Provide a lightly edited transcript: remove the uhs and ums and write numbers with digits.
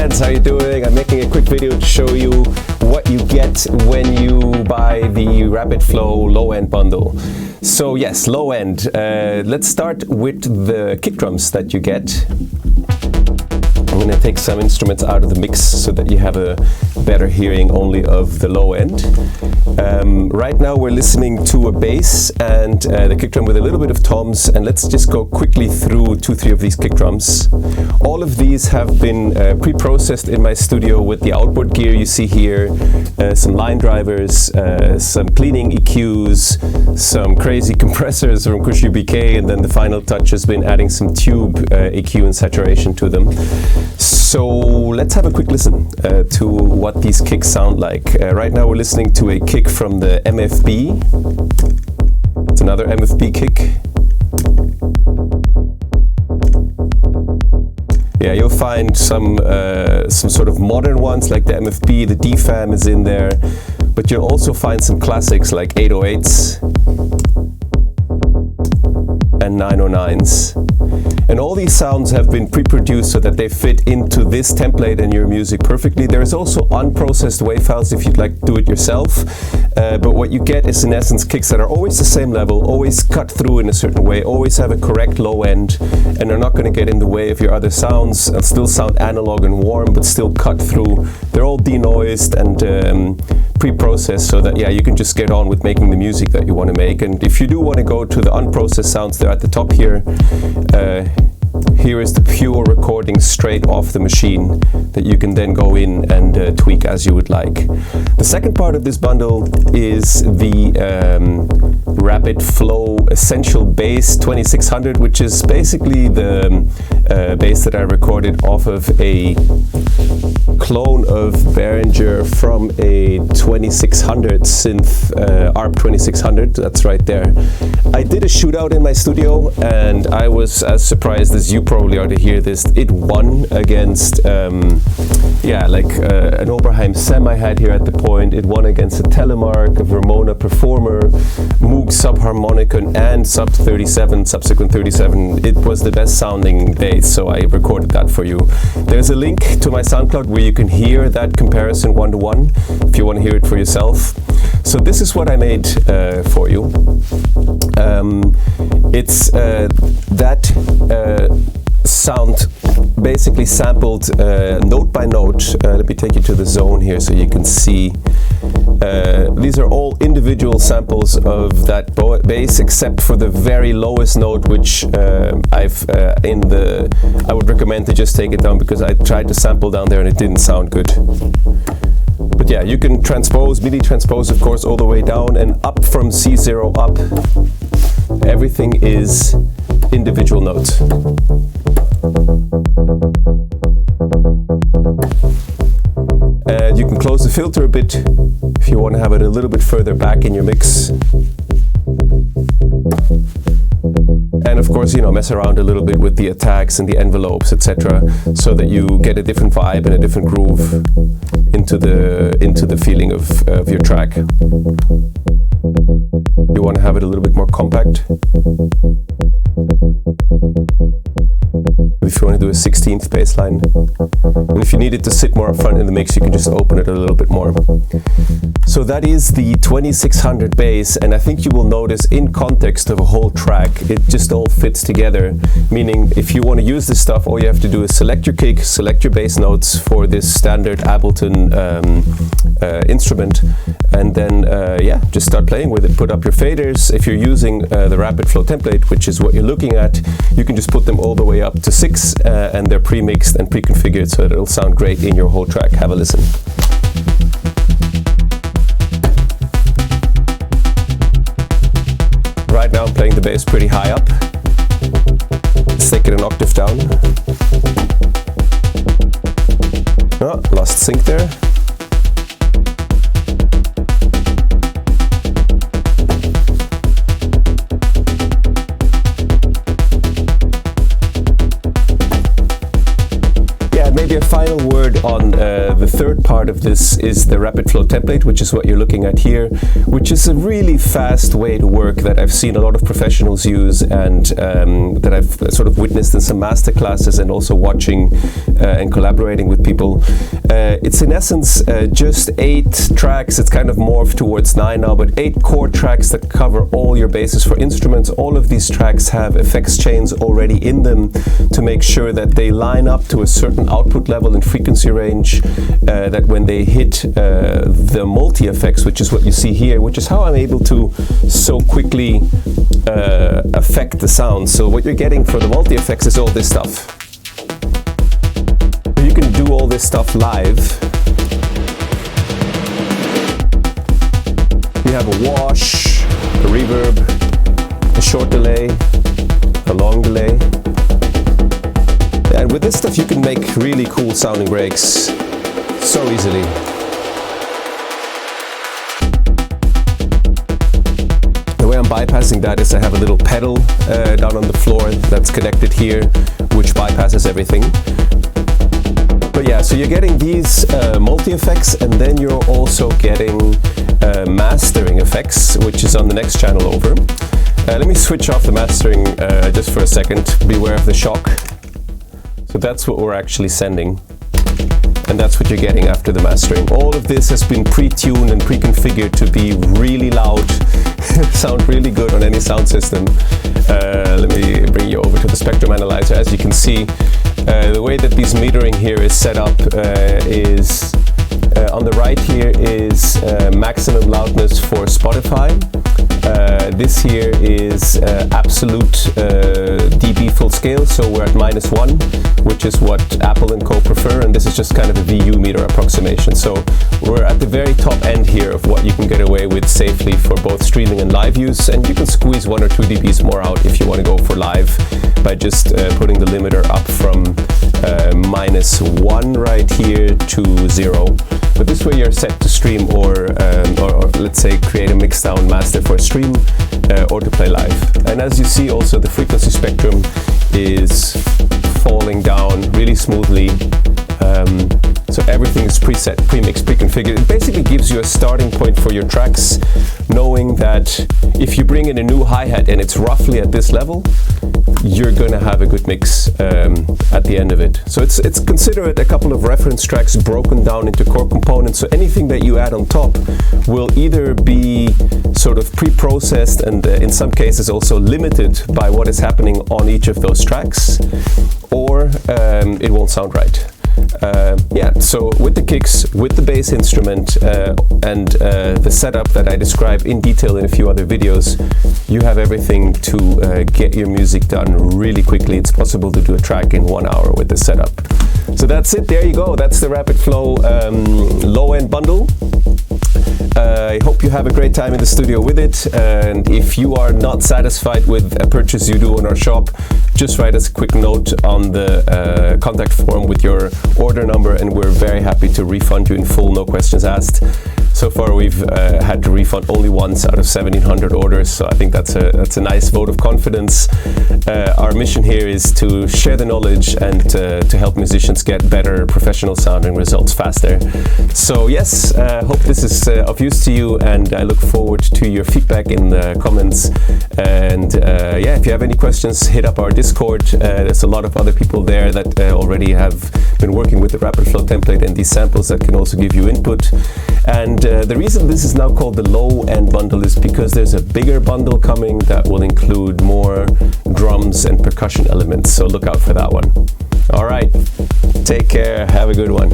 friends, how you doing? I'm making a quick video to show you what you get when you buy the Rapid Flow low-end bundle. So yes, low-end. Let's start with the kick drums that you get. I'm going to take some instruments out of the mix so that you have a better hearing only of the low end. Right now we're listening to a bass and the kick drum with a little bit of toms, and let's just go quickly through 2-3 of these kick drums. All of these have been pre-processed in my studio with the outboard gear you see here, some line drivers, some cleaning EQs, some crazy compressors from Kushu BK, and then the final touch has been adding some tube EQ and saturation to them. So let's have a quick listen to what these kicks sound like. Right now we're listening to a kick from the MFB. It's another MFB kick. Yeah, you'll find some sort of modern ones like the MFB, the DFAM is in there, but you'll also find some classics like 808s and 909s. And all these sounds have been pre-produced so that they fit into this template in your music perfectly. There's also unprocessed WAV files if you'd like to do it yourself. But what you get is in essence kicks that are always the same level, always cut through in a certain way, always have a correct low end, and are not going to get in the way of your other sounds and still sound analog and warm, but still cut through. They're all denoised and pre-processed so that you can just get on with making the music that you want to make. And if you do want to go to the unprocessed sounds, they're at the top here. Here is the pure recording straight off the machine that you can then go in and tweak as you would like. The second part of this bundle is the Rapid Flow Essential Bass 2600, which is basically the bass that I recorded off of a clone of Behringer from a 2600 synth, ARP 2600, that's right there. I did a shootout in my studio and I was as surprised as you probably are to hear this. It won against an Oberheim Sem I had here at the point. It won against a Telemark, a Vermona Performer, Moog Subharmonicon and Sub 37, Subsequent 37. It was the best sounding bass, so I recorded that for you. There's a link to my SoundCloud where you can hear that comparison 1-to-1 if you want to hear it for yourself. So this is what I made for you. It's that sound basically sampled note by note. Let me take you to the zone here so you can see. These are all individual samples of that bass except for the very lowest note, which I would recommend to just take it down because I tried to sample down there and it didn't sound good. But yeah, you can transpose, MIDI transpose of course all the way down and up from C0 up. Everything is individual notes. And you can close the filter a bit if you want to have it a little bit further back in your mix. And of course, mess around a little bit with the attacks and the envelopes, etc., so that you get a different vibe and a different groove into the feeling of your track. You want to have it a little bit more compact. If you want to do a 16th bass line. And if you need it to sit more up front in the mix, you can just open it a little bit more. So that is the 2600 bass, and I think you will notice in context of a whole track, it just all fits together. Meaning, if you want to use this stuff, all you have to do is select your kick, select your bass notes for this standard Ableton instrument, and then just start playing with it. Put up your faders. If you're using the Rapid Flow template, which is what you're looking at, you can just put them all the way up to 6, and they're pre-mixed and pre-configured so that it'll sound great in your whole track. Have a listen. Right now I'm playing the bass pretty high up. Let's take it an octave down. Oh, lost sync there. Maybe a final word on the third part of this is the Rapid Flow template, which is what you're looking at here, which is a really fast way to work that I've seen a lot of professionals use, and that I've sort of witnessed in some master classes and also watching and collaborating with people. It's in essence just 8 tracks. It's kind of morphed towards 9 now, but 8 core tracks that cover all your bases for instruments. All of these tracks have effects chains already in them to make sure that they line up to a certain output level and frequency range, that when they hit the multi-effects, which is what you see here, which is how I'm able to so quickly affect the sound. So what you're getting for the multi-effects is all this stuff. You can do all this stuff live. You have a wash, a reverb, a short delay, a long delay. And with this stuff you can make really cool sounding breaks so easily. The way I'm bypassing that is I have a little pedal down on the floor that's connected here, which bypasses everything. But yeah, so you're getting these multi-effects, and then you're also getting mastering effects, which is on the next channel over. Let me switch off the mastering just for a second. Beware of the shock. So that's what we're actually sending, and that's what you're getting after the mastering. All of this has been pre-tuned and pre-configured to be really loud, sound really good on any sound system. Let me bring you over to the spectrum analyzer. As you can see, the way that this metering here is set up is on the right here is maximum loudness for Spotify. This here is absolute dB full scale, so we're at -1, which is what Apple and Co prefer, and this is just kind of a VU meter approximation. So we're at the very top end here of what you can get away with safely for both streaming and live use, and you can squeeze 1 or 2 dBs more out if you want to go for live by just putting the limiter up from -1 right here to 0. But this way you're set to stream or let's say create a mix down master for a stream or to play live. And as you see also, the frequency spectrum is falling down really smoothly. So everything is preset, pre-mixed, pre-configured. It basically gives you a starting point for your tracks, knowing that if you bring in a new hi-hat and it's roughly at this level, you're gonna have a good mix at the end of it. So it's considered a couple of reference tracks broken down into core components. So anything that you add on top will either be sort of pre-processed and in some cases also limited by what is happening on each of those tracks, or it won't sound right. Yeah, so with the kicks, with the bass instrument and the setup that I describe in detail in a few other videos, you have everything to get your music done really quickly. It's possible to do a track in 1 hour with this setup. So that's it, there you go. That's the Rapid Flow low-end bundle. I hope you have a great time in the studio with it, and if you are not satisfied with a purchase you do in our shop, just write us a quick note on the contact form with your order number, and we're very happy to refund you in full, no questions asked. So far we've had to refund only once out of 1,700 orders, so I think that's a nice vote of confidence. Our mission here is to share the knowledge and to help musicians get better professional sounding results faster. So yes, hope this is of use to you, and I look forward to your feedback in the comments. And yeah, if you have any questions, hit up our Discord. There's a lot of other people there that already have been working with the Rapid Flow template and these samples that can also give you input. And the reason this is now called the low-end bundle is because there's a bigger bundle coming that will include more drums and percussion elements, so look out for that one. All right, take care, have a good one.